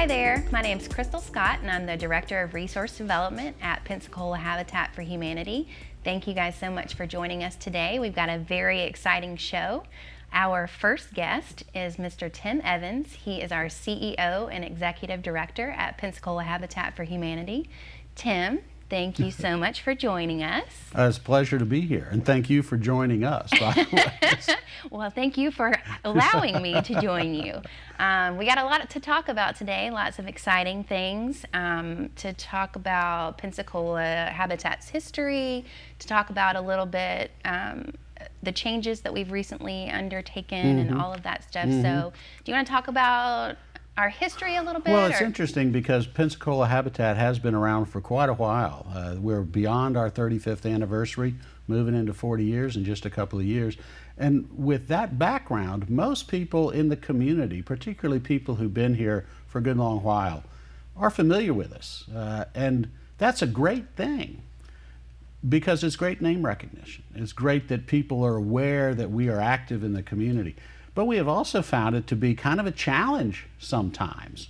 Hi there, my name is Crystal Scott and I'm the Director of Resource Development at Pensacola Habitat for Humanity. Thank you guys so much for joining us today. We've got a very exciting show. Our first guest is Mr. Tim Evans. He is our CEO and Executive Director at Pensacola Habitat for Humanity. Tim, thank you so much for joining us. It's a pleasure to be here, and thank you for joining us, by the way. Well, thank you for allowing me to join you. We got a lot to talk about today, lots of exciting things to talk about Pensacola Habitat's history, to talk about a little bit the changes that we've recently undertaken and all of that stuff. So do you want to talk about our history a little bit? Well, it's interesting because Pensacola Habitat has been around for quite a while. We're beyond our 35th anniversary, moving into 40 years in just a couple of years. And with that background, most people in the community, particularly people who've been here for a good long while, are familiar with us. And that's a great thing because it's great name recognition. It's great that people are aware that we are active in the community. But we have also found it to be kind of a challenge sometimes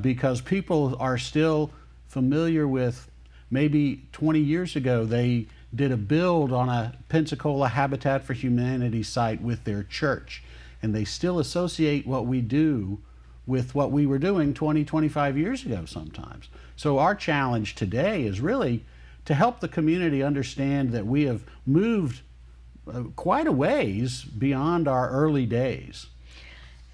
because people are still familiar with, maybe 20 years ago they did a build on a Pensacola Habitat for Humanity site with their church, and they still associate what we do with what we were doing 20, 25 years ago sometimes. So our challenge today is really to help the community understand that we have moved quite a ways beyond our early days.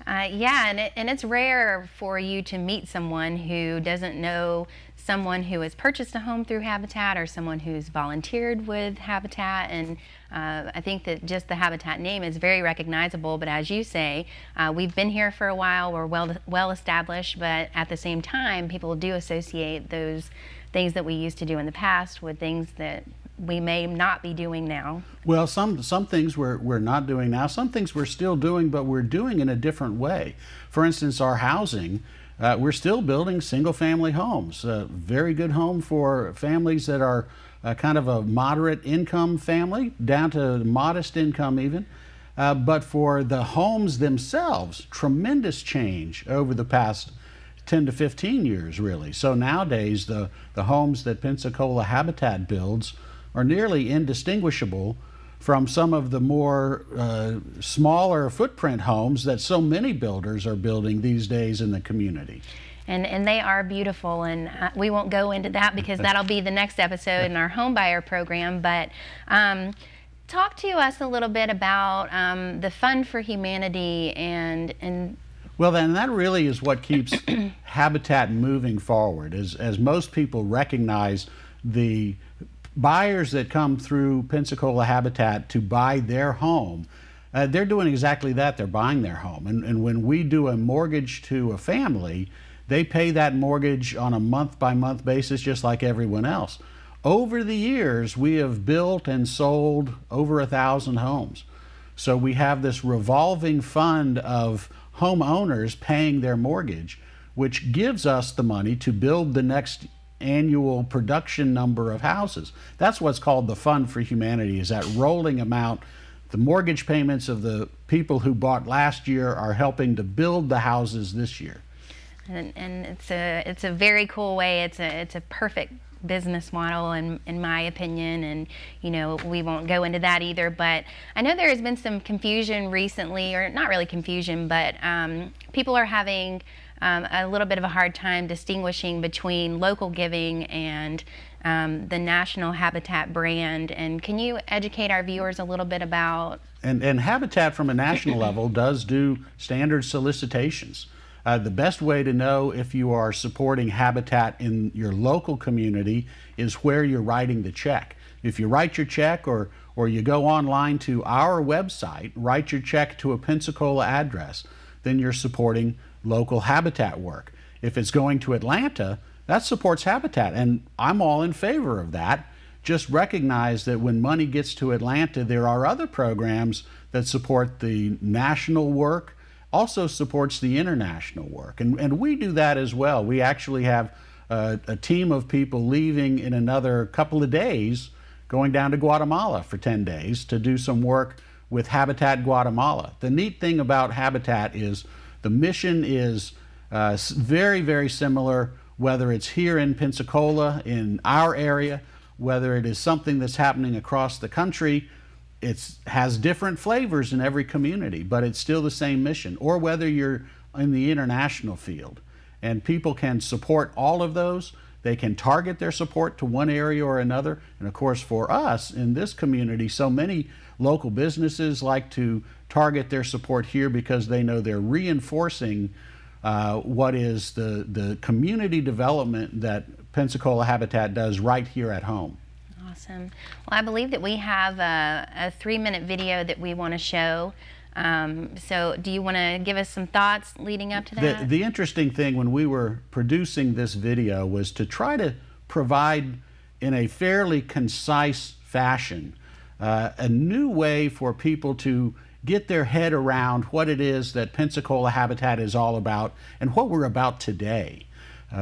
Yeah, and it's rare for you to meet someone who doesn't know someone who has purchased a home through Habitat or someone who's volunteered with Habitat. And I think that just the Habitat name is very recognizable, but as you say, we've been here for a while, we're well established, but at the same time, people do associate those things that we used to do in the past with things that we may not be doing now. Well, some things we're not doing now. Some things we're still doing, but we're doing in a different way. For instance, our housing, we're still building single-family homes. Very good home for families that are kind of a moderate income family, down to modest income even. But for the homes themselves, tremendous change over the past 10 to 15 years, really. So nowadays, the homes that Pensacola Habitat builds are nearly indistinguishable from some of the more smaller footprint homes that so many builders are building these days in the community. And they are beautiful, and we won't go into that because that'll be the next episode in our home buyer program. But talk to us a little bit about the Fund for Humanity and well, then that really is what keeps Habitat moving forward. As most people recognize, the buyers that come through Pensacola Habitat to buy their home, they're doing exactly that. They're buying their home. And when we do a mortgage to a family, they pay that mortgage on a month-by-month basis just like everyone else. Over the years, we have built and sold over 1,000 homes. So we have this revolving fund of homeowners paying their mortgage, which gives us the money to build the next annual production number of houses. That's what's called the Fund for Humanity, is that rolling amount. The mortgage payments of the people who bought last year are helping to build the houses this year. And it's a very cool way. It's a perfect business model in my opinion, and you know, we won't go into that either, but I know there has been some confusion recently, or not really confusion, but people are having a little bit of a hard time distinguishing between local giving and the national Habitat brand. And can you educate our viewers a little bit about? And Habitat from a national level does do standard solicitations. The best way to know if you are supporting Habitat in your local community is where you're writing the check. If you write your check or you go online to our website, write your check to a Pensacola address, then you're supporting local Habitat work. If it's going to Atlanta, that supports Habitat, and I'm all in favor of that. Just recognize that when money gets to Atlanta, there are other programs that support the national work, also supports the international work, and we do that as well. We actually have a team of people leaving in another couple of days, going down to Guatemala for 10 days to do some work with Habitat Guatemala. The neat thing about Habitat is the mission is Very, very similar, whether it's here in Pensacola, in our area, whether it is something that's happening across the country. It has different flavors in every community, but it's still the same mission, or whether you're in the international field. And people can support all of those. They can target their support to one area or another. And of course, for us in this community, so many local businesses like to target their support here because they know they're reinforcing what is the community development that Pensacola Habitat does right here at home. Awesome. Well, I believe that we have a 3-minute video that we want to show. So do you want to give us some thoughts leading up to that? The interesting thing when we were producing this video was to try to provide in a fairly concise fashion a new way for people to get their head around what it is that Pensacola Habitat is all about and what we're about today.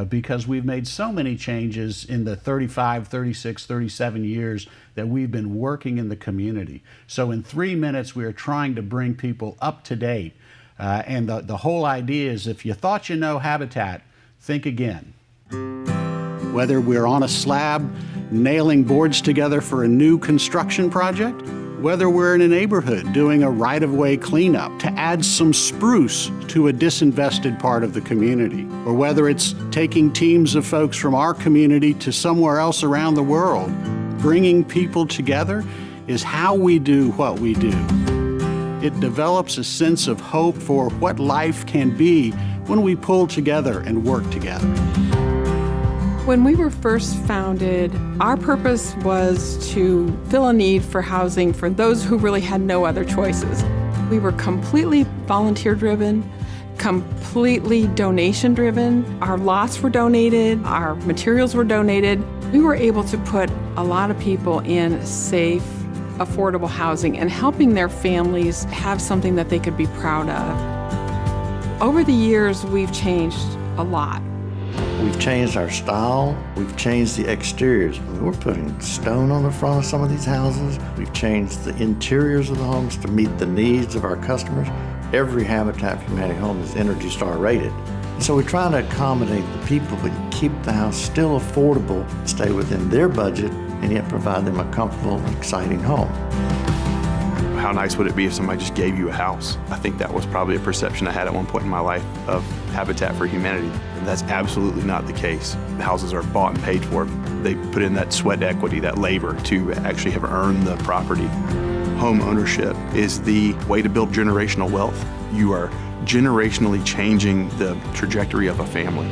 Because we've made so many changes in the 35, 36, 37 years that we've been working in the community. So in 3 minutes, we are trying to bring people up to date. And the whole idea is if you thought you know Habitat, think again. Whether we're on a slab, nailing boards together for a new construction project, whether we're in a neighborhood doing a right-of-way cleanup to add some spruce to a disinvested part of the community, or whether it's taking teams of folks from our community to somewhere else around the world, bringing people together is how we do what we do. It develops a sense of hope for what life can be when we pull together and work together. When we were first founded, our purpose was to fill a need for housing for those who really had no other choices. We were completely volunteer-driven, completely donation-driven. Our lots were donated, our materials were donated. We were able to put a lot of people in safe, affordable housing and helping their families have something that they could be proud of. Over the years, we've changed a lot. We've changed our style. We've changed the exteriors. We're putting stone on the front of some of these houses. We've changed the interiors of the homes to meet the needs of our customers. Every Habitat for Humanity home is ENERGY STAR rated. So we're trying to accommodate the people, but keep the house still affordable, stay within their budget, and yet provide them a comfortable and exciting home. How nice would it be if somebody just gave you a house? I think that was probably a perception I had at one point in my life of Habitat for Humanity. And that's absolutely not the case. The houses are bought and paid for. They put in that sweat equity, that labor to actually have earned the property. Home ownership is the way to build generational wealth. You are generationally changing the trajectory of a family.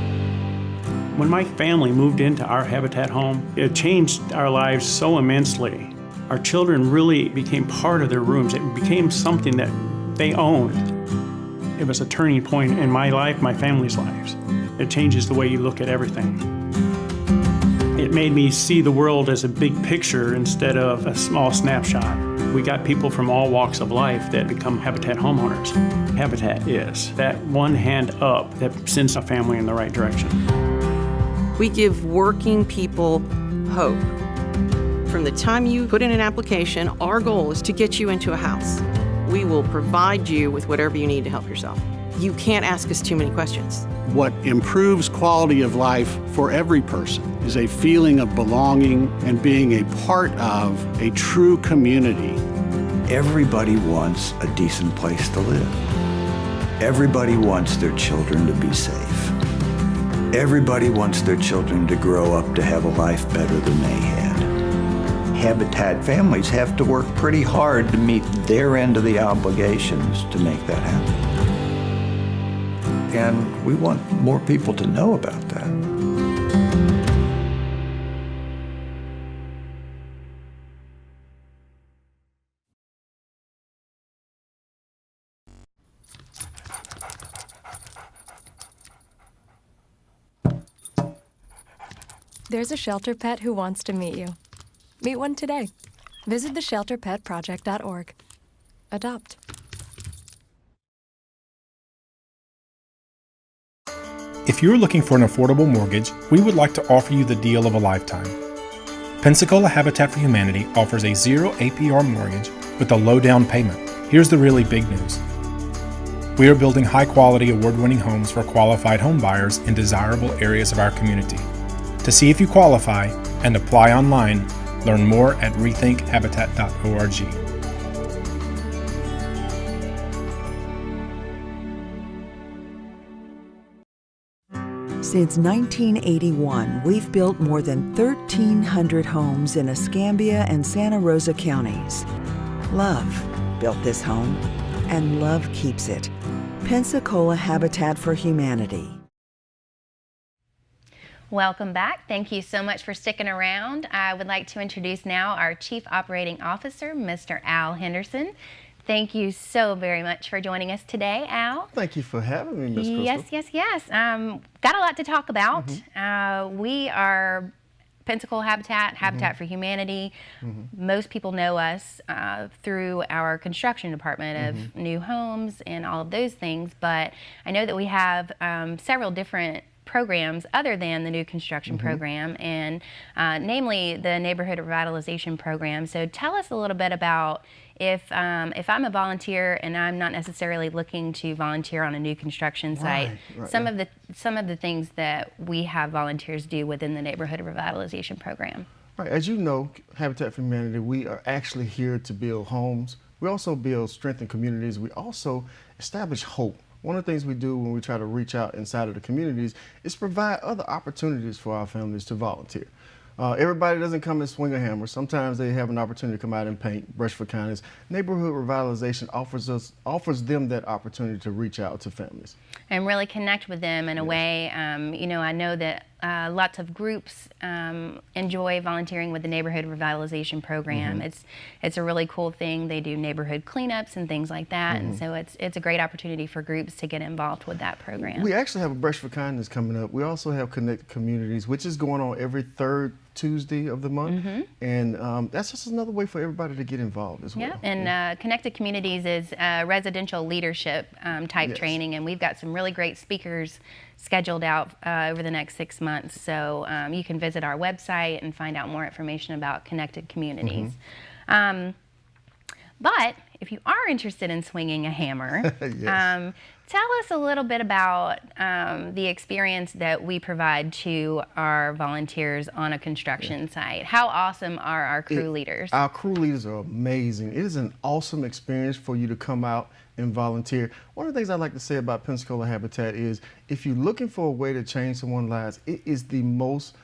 When my family moved into our Habitat home, it changed our lives so immensely. Our children really became part of their rooms. It became something that they owned. It was a turning point in my life, my family's lives. It changes the way you look at everything. It made me see the world as a big picture instead of a small snapshot. We got people from all walks of life that become Habitat homeowners. Habitat is that one hand up that sends a family in the right direction. We give working people hope. From the time you put in an application, our goal is to get you into a house. We will provide you with whatever you need to help yourself. You can't ask us too many questions. What improves quality of life for every person is a feeling of belonging and being a part of a true community. Everybody wants a decent place to live. Everybody wants their children to be safe. Everybody wants their children to grow up to have a life better than they had. Habitat families have to work pretty hard to meet their end of the obligations to make that happen. And we want more people to know about that. There's a shelter pet who wants to meet you. Meet one today. Visit theshelterpetproject.org. Adopt. If you're looking for an affordable mortgage, we would like to offer you the deal of a lifetime. Pensacola Habitat for Humanity offers a 0 APR mortgage with a low down payment. Here's the really big news. We are building high-quality, award-winning homes for qualified home buyers in desirable areas of our community. To see if you qualify and apply online, learn more at rethinkhabitat.org. Since 1981, we've built more than 1,300 homes in Escambia and Santa Rosa counties. Love built this home, and love keeps it. Pensacola Habitat for Humanity. Welcome back. Thank you so much for sticking around. I would like to introduce now our Chief Operating Officer, Mr. Al Henderson. Thank you so very much for joining us today, Al. Thank you for having me, Ms. Crystal. Yes. Got a lot to talk about. We are Pensacola Habitat for Humanity. Most people know us through our construction department of new homes and all of those things, but I know that we have several different programs other than the new construction program, and namely the neighborhood revitalization program. So tell us a little bit about if I'm a volunteer and I'm not necessarily looking to volunteer on a new construction site, some of the things that we have volunteers do within the neighborhood revitalization program. Right, as you know, Habitat for Humanity, we are actually here to build homes. We also build strength in communities. We also establish hope. One of the things we do when we try to reach out inside of the communities is provide other opportunities for our families to volunteer. Everybody doesn't come and swing a hammer. Sometimes they have an opportunity to come out and paint, brush for kindness. Neighborhood revitalization offers them that opportunity to reach out to families and really connect with them in a way. You know, I know that lots of groups enjoy volunteering with the neighborhood revitalization program. It's a really cool thing. They do neighborhood cleanups and things like that, and so it's a great opportunity for groups to get involved with that program. We actually have a Brush for Kindness coming up. We also have Connect Communities, which is going on every third Tuesday of the month, and that's just another way for everybody to get involved as well. Yeah, and Connected Communities is residential leadership type training, and we've got some really great speakers scheduled out over the next 6 months. So you can visit our website and find out more information about Connected Communities. But if you are interested in swinging a hammer, tell us a little bit about the experience that we provide to our volunteers on a construction site. How awesome are our crew leaders? Our crew leaders are amazing. It is an awesome experience for you to come out and volunteer. One of the things I like to say about Pensacola Habitat is if you're looking for a way to change someone's lives, it is the most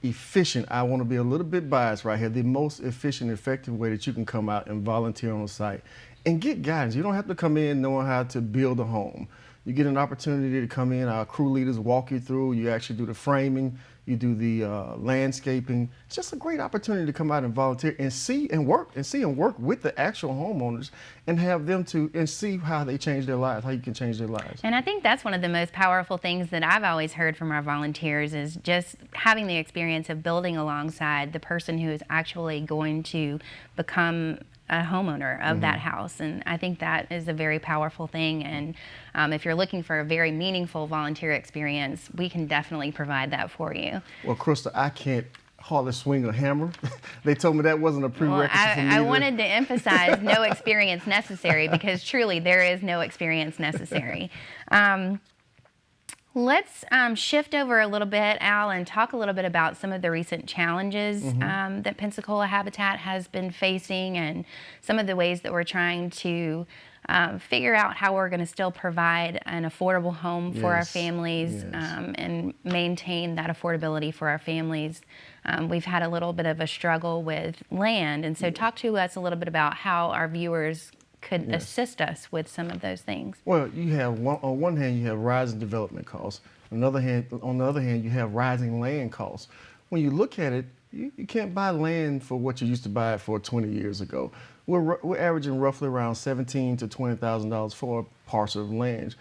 efficient, I want to be a little bit biased right here, the most efficient, effective way that you can come out and volunteer on a site and get guidance. You don't have to come in knowing how to build a home. You get an opportunity to come in, our crew leaders walk you through, you actually do the framing, you do the landscaping. It's just a great opportunity to come out and volunteer and see and work with the actual homeowners and have them and see how they change their lives, how you can change their lives. And I think that's one of the most powerful things that I've always heard from our volunteers is just having the experience of building alongside the person who is actually going to become a homeowner of that house, and I think that is a very powerful thing. And if you're looking for a very meaningful volunteer experience, we can definitely provide that for you. Well, Krista, I can't hardly swing a hammer. They told me that wasn't a prerequisite for me. I wanted to emphasize no experience necessary, because truly there is no experience necessary. Let's shift over a little bit, Al, and talk a little bit about some of the recent challenges that Pensacola Habitat has been facing and some of the ways that we're trying to figure out how we're going to still provide an affordable home for our families and maintain that affordability for our families. We've had a little bit of a struggle with land, and so talk to us a little bit about how our viewers could assist us with some of those things. Well, you have on one hand you have rising development costs. On the other hand, you have rising land costs. When you look at it, you can't buy land for what you used to buy it for 20 years ago. We're averaging roughly around $17,000 to $20,000 for a parcel of land.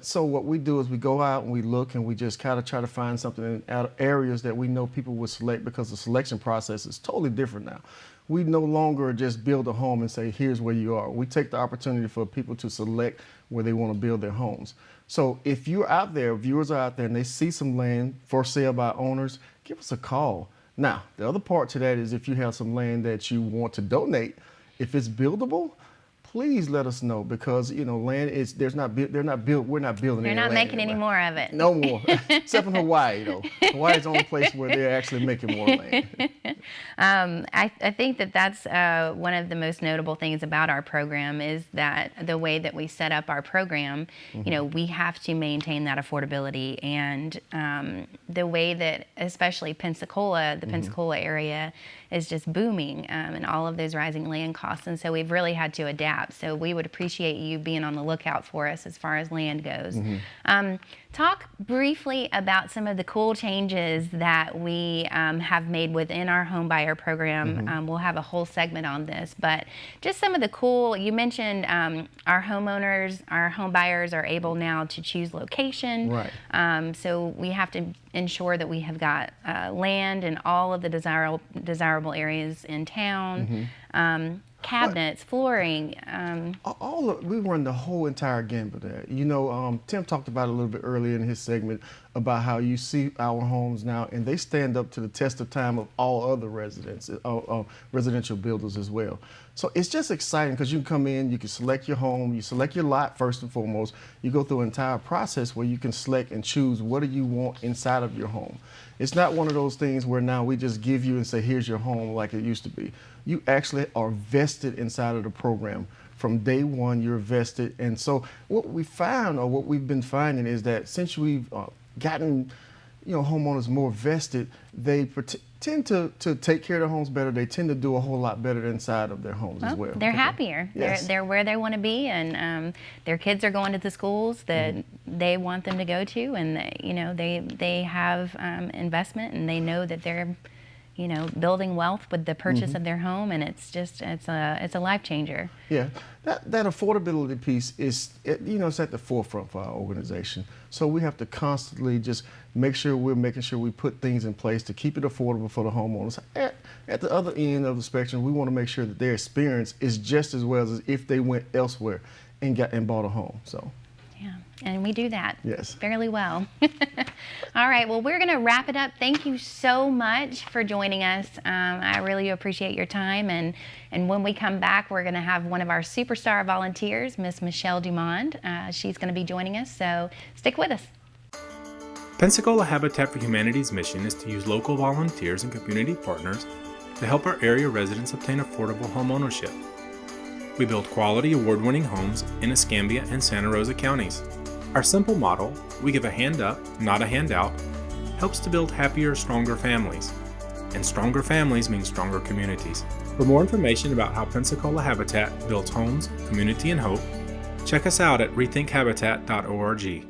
So what we do is we go out and we look and we just kind of try to find something in areas that we know people would select, because the selection process is totally different now. We no longer just build a home and say, here's where you are. We take the opportunity for people to select where they want to build their homes. So if you're out there, viewers are out there, and they see some land for sale by owners, give us a call. Now, the other part to that is if you have some land that you want to donate, if it's buildable, please let us know, because land is we're not building They're any not land making any anymore. more of it. No more, except for Hawaii though. Hawaii is the only place where they're actually making more land. I think that's one of the most notable things about our program is that the way that we set up our program, we have to maintain that affordability, and the way that especially Pensacola, the Pensacola area is just booming, and all of those rising land costs, and so we've really had to adapt. So we would appreciate you being on the lookout for us as far as land goes. Talk briefly about some of the cool changes that we have made within our home buyer program. We'll have a whole segment on this, but just some of the cool, you mentioned our homeowners, our home buyers are able now to choose location. Right. So we have to ensure that we have got land in all of the desirable areas in town. Cabinets, flooring. We run the whole entire gambit there. Tim talked about it a little bit earlier in his segment about how you see our homes now, and they stand up to the test of time of all other residential builders as well. So it's just exciting because you can come in, you can select your home, you select your lot first and foremost. You go through an entire process where you can select and choose what do you want inside of your home. It's not one of those things where now we just give you and say, here's your home like it used to be. You actually are vested inside of the program. From day one, you're vested. And so what we found, or what we've been finding, is that since we've gotten homeowners more vested, they tend to take care of their homes better. They tend to do a whole lot better inside of their homes as well. They're happier. Yes. They're where they want to be, and their kids are going to the schools that they want them to go to, and they have investment, and they know that they're building wealth with the purchase of their home, and it's a life changer. Yeah, that affordability piece is it's at the forefront for our organization. So we have to constantly just make sure we put things in place to keep it affordable for the homeowners. At the other end of the spectrum, we want to make sure that their experience is just as well as if they went elsewhere and bought a home. So. Yeah, and we do that fairly well. All right, well, we're going to wrap it up. Thank you so much for joining us. I really appreciate your time, and when we come back, we're going to have one of our superstar volunteers, Miss Michele DuMonde. She's going to be joining us, so stick with us. Pensacola Habitat for Humanity's mission is to use local volunteers and community partners to help our area residents obtain affordable home ownership. We build quality, award-winning homes in Escambia and Santa Rosa counties. Our simple model, we give a hand up, not a handout, helps to build happier, stronger families. And stronger families mean stronger communities. For more information about how Pensacola Habitat builds homes, community, and hope, check us out at rethinkhabitat.org.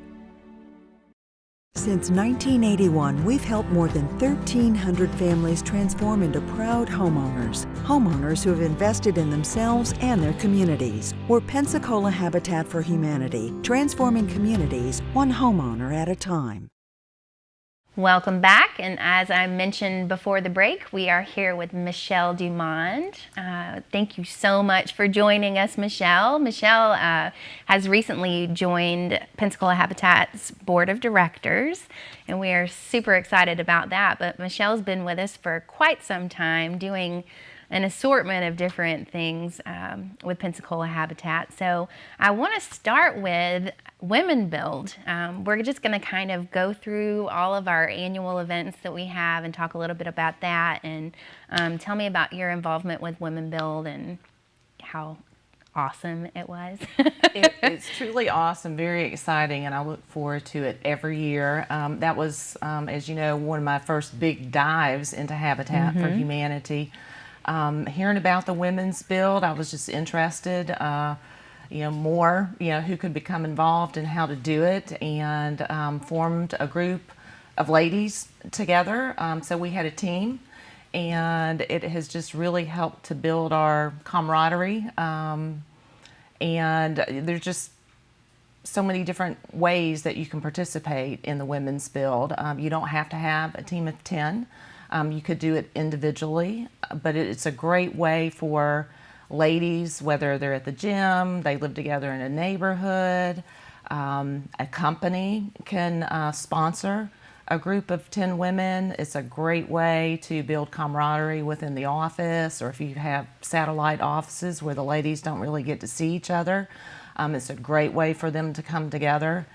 Since 1981, we've helped more than 1,300 families transform into proud homeowners. Homeowners who have invested in themselves and their communities. We're Pensacola Habitat for Humanity, transforming communities one homeowner at a time. Welcome back, and as I mentioned before the break, we are here with Michele DuMonde. Thank you so much for joining us, Michele. Michele has recently joined Pensacola Habitat's Board of Directors, and we are super excited about that. But Michelle's been with us for quite some time doing an assortment of different things with Pensacola Habitat. So I want to start with Women Build. We're just going to kind of go through all of our annual events that we have and talk a little bit about that, and tell me about your involvement with Women Build and how awesome it was. It's truly awesome, very exciting, and I look forward to it every year. That was, as you know, one of my first big dives into Habitat for Humanity. Hearing about the Women's Build, I was just interested, more, who could become involved and how to do it, and formed a group of ladies together. So we had a team, and it has just really helped to build our camaraderie. And there's just so many different ways that you can participate in the Women's Build. You don't have to have a team of 10. You could do it individually, but it's a great way for ladies, whether they're at the gym, they live together in a neighborhood, a company can sponsor a group of 10 women. It's a great way to build camaraderie within the office, or if you have satellite offices where the ladies don't really get to see each other, it's a great way for them to come together.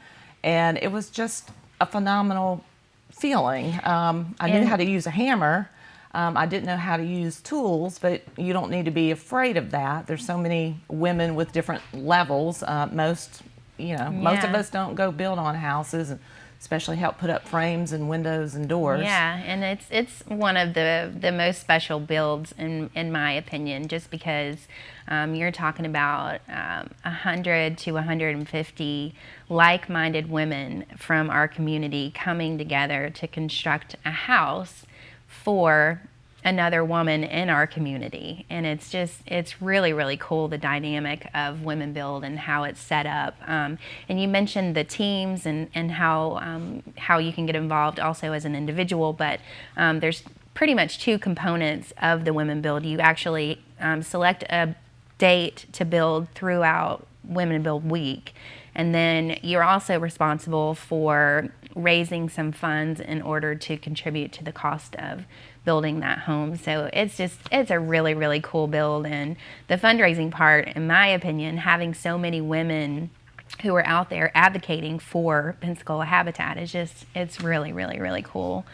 And it was just a phenomenal feeling. I knew how to use a hammer. I didn't know how to use tools, but you don't need to be afraid of that. There's so many women with different levels. Most of us don't go build on houses, and especially help put up frames and windows and doors. Yeah, and it's one of the most special builds in my opinion, just because you're talking about 100 to 150 like-minded women from our community coming together to construct a house for another woman in our community. And it's really, really cool, the dynamic of Women Build and how it's set up. And you mentioned the teams and how you can get involved also as an individual, but there's pretty much two components of the Women Build. You actually select a date to build throughout Women Build Week, and then you're also responsible for raising some funds in order to contribute to the cost of building that home. So it's a really, really cool build. And the fundraising part, in my opinion, having so many women who are out there advocating for Pensacola Habitat it's really, really, really cool.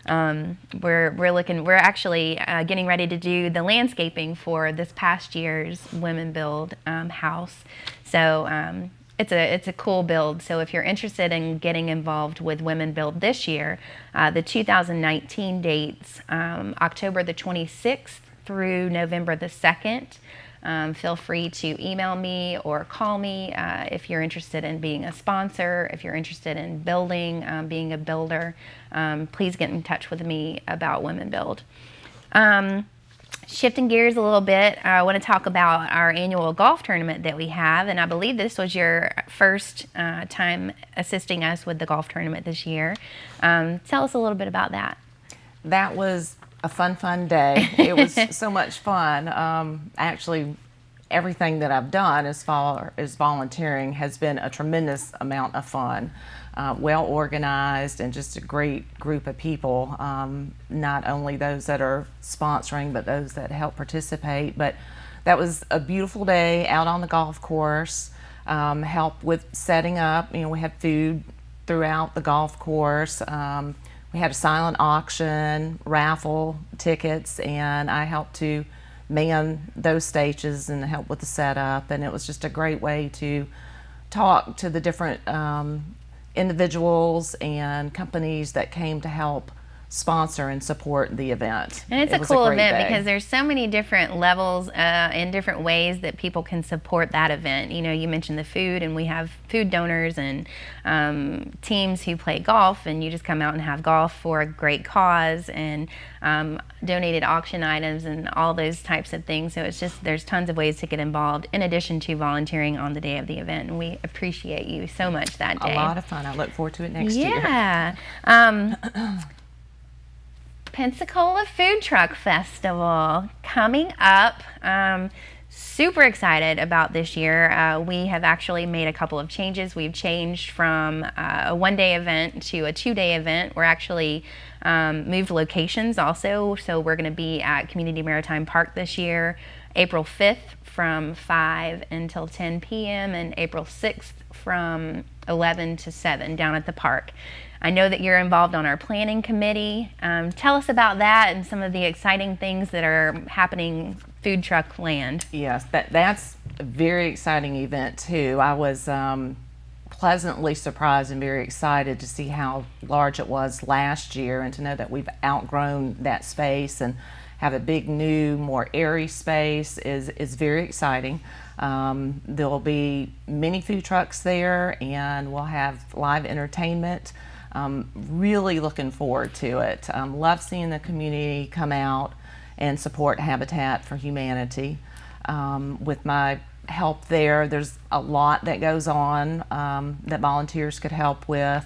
We're actually getting ready to do the landscaping for this past year's Women Build house. So it's a cool build. So if you're interested in getting involved with Women Build this year, the 2019 dates, October the 26th through November the 2nd. Feel free to email me or call me if you're interested in being a sponsor, if you're interested in building, being a builder. Please get in touch with me about Women Build. Shifting gears a little bit, I want to talk about our annual golf tournament that we have, and I believe this was your first time assisting us with the golf tournament this year. Tell us a little bit about that. That was a fun day. It was so much fun. Actually, everything that I've done as far as volunteering has been a tremendous amount of fun. Well organized and just a great group of people, not only those that are sponsoring but those that help participate. But that was a beautiful day out on the golf course. Help with setting up, we had food throughout the golf course. We had a silent auction, raffle tickets, and I helped to man those stages and help with the setup. And it was just a great way to talk to the different individuals and companies that came to help sponsor and support the event. And it's a cool event because there's so many different levels and different ways that people can support that event. You mentioned the food, and we have food donors and teams who play golf, and you just come out and have golf for a great cause, and donated auction items and all those types of things. So there's tons of ways to get involved in addition to volunteering on the day of the event, and we appreciate you so much that day. A lot of fun. I look forward to it next year. Yeah. Pensacola Food Truck Festival coming up. Super excited about this year. We have actually made a couple of changes. We've changed from a one-day event to a two-day event. We're actually moved locations also. So we're going to be at Community Maritime Park this year, April 5th from 5 until 10 p.m. and April 6th from 11 to 7 down at the park. I know that you're involved on our planning committee. Tell us about that and some of the exciting things that are happening food truck land. Yes, that's a very exciting event too. I was pleasantly surprised and very excited to see how large it was last year, and to know that we've outgrown that space and have a big new, more airy space is very exciting. There'll be many food trucks there, and we'll have live entertainment. Really looking forward to it. Love seeing the community come out and support Habitat for Humanity. With my help there's a lot that goes on that volunteers could help with.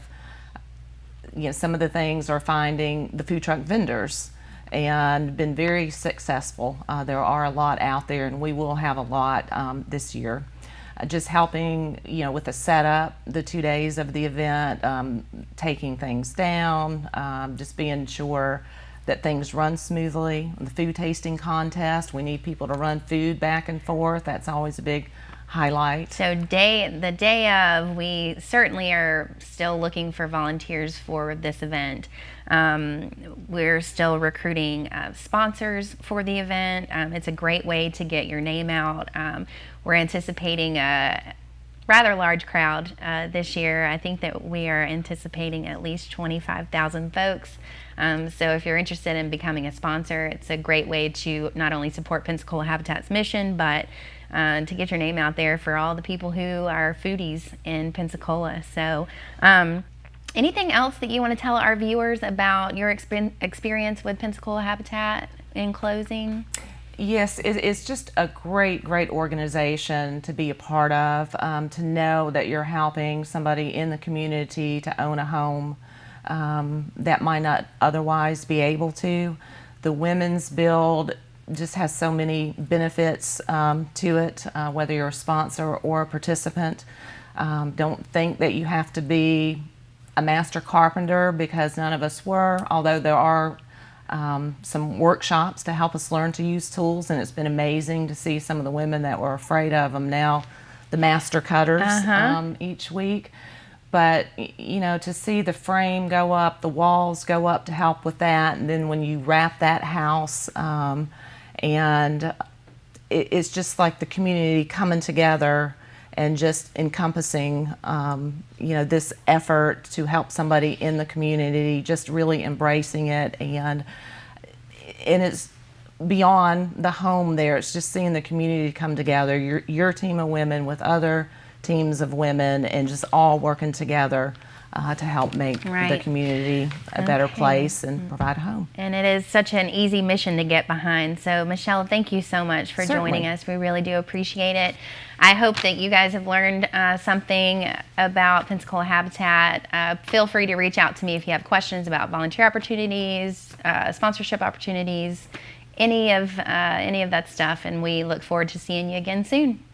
Some of the things are finding the food truck vendors, and been very successful. There are a lot out there, and we will have a lot this year. just helping, with the setup, the 2 days of the event, taking things down, just being sure that things run smoothly. The food tasting contest, we need people to run food back and forth. That's always a big highlight. So the day of, we certainly are still looking for volunteers for this event. We're still recruiting sponsors for the event. It's a great way to get your name out. We're anticipating a rather large crowd this year. I think that we are anticipating at least 25,000 folks. So if you're interested in becoming a sponsor, it's a great way to not only support Pensacola Habitat's mission, but to get your name out there for all the people who are foodies in Pensacola. So anything else that you want to tell our viewers about your experience with Pensacola Habitat in closing? Yes, it's just a great organization to be a part of, to know that you're helping somebody in the community to own a home that might not otherwise be able to. The Women's Build just has so many benefits to it, whether you're a sponsor or a participant. Don't think that you have to be a master carpenter, because none of us were, although there are some workshops to help us learn to use tools, and it's been amazing to see some of the women that were afraid of them now, the master cutters each week. But to see the frame go up, the walls go up to help with that, and then when you wrap that house, and it's just like the community coming together and just encompassing, this effort to help somebody in the community, just really embracing it. And it's beyond the home there. It's just seeing the community come together, your team of women with other teams of women, and just all working together to help make the community a better place and provide a home. And it is such an easy mission to get behind. So Michele, thank you so much for joining us. We really do appreciate it. I hope that you guys have learned something about Pensacola Habitat. Feel free to reach out to me if you have questions about volunteer opportunities, sponsorship opportunities, any of that stuff. And we look forward to seeing you again soon.